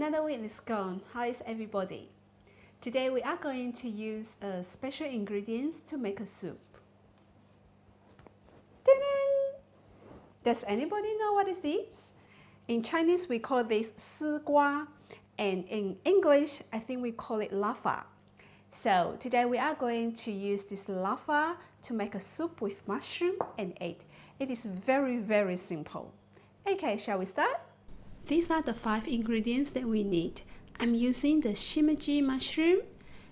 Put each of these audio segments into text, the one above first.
Another week is gone. How is everybody? Today we are going to use special ingredients to make a soup. Ta-da! Does anybody know what is this? In Chinese we call this 丝瓜, and in English I think we call it Luffa. So today we are going to use this Luffa to make a soup with mushroom and egg. It is very simple. Okay, shall we start? These are the 5 ingredients that we need. I'm using the shimeji mushroom,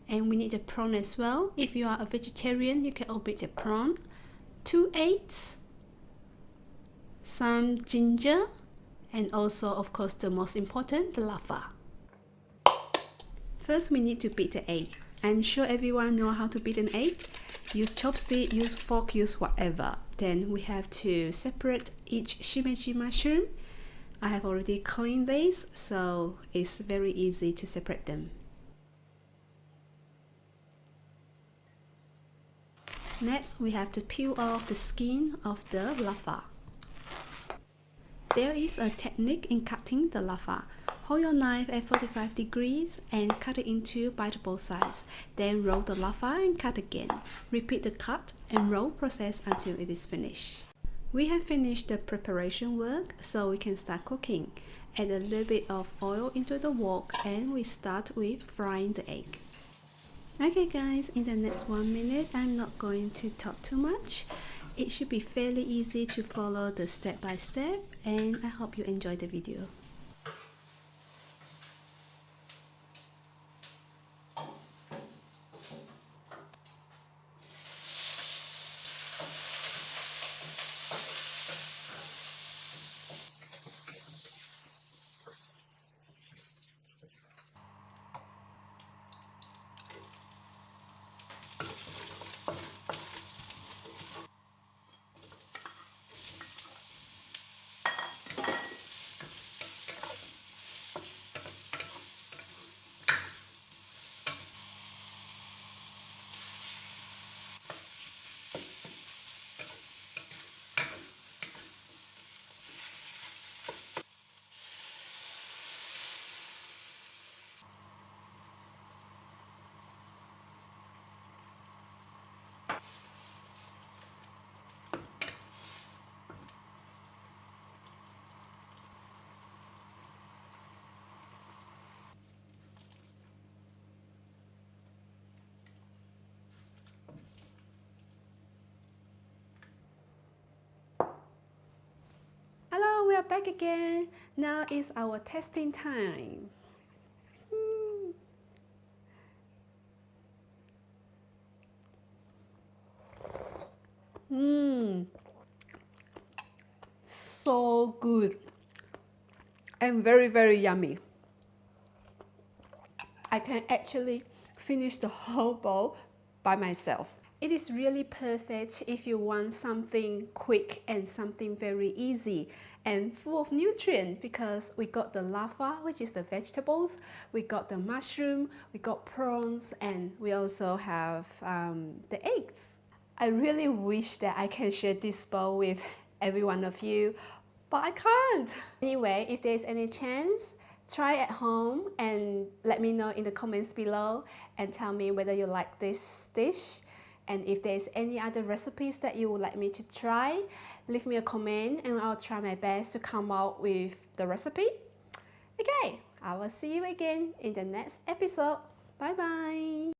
and we need the prawn as well. If you are a vegetarian, you can omit the prawn. 2 eggs, some ginger, and also, of course, the most important, the luffa. First, we need to beat the egg. I'm sure everyone knows how to beat an egg. Use chopstick, use fork, use whatever. Then we have to separate each shimeji mushroom. I have already cleaned these, so it's very easy to separate them. Next, we have to peel off the skin of the luffa. There is a technique in cutting the luffa. Hold your knife at 45 degrees and cut it into biteable size. Then roll the luffa and cut again. Repeat the cut and roll process until it is finished. We have finished the preparation work, so we can start cooking. Add a little bit of oil into the wok and we start with frying the egg. Okay guys, in the next 1 minute, I'm not going to talk too much. It should be fairly easy to follow the step by step, and I hope you enjoy the video. Hello, we are back again. Now is our testing time. So good and very yummy. I can actually finish the whole bowl by myself. It is really perfect if you want something quick and something very easy and full of nutrients, because we got the luffa, which is the vegetables, we got the mushroom, we got prawns, and we also have the eggs. I really wish that I can share this bowl with every one of you, but I can't. Anyway, if there's any chance, try at home and let me know in the comments below and tell me whether you like this dish. And if there's any other recipes that you would like me to try, leave me a comment and I'll try my best to come out with the recipe. Okay, I will see you again in the next episode. Bye bye.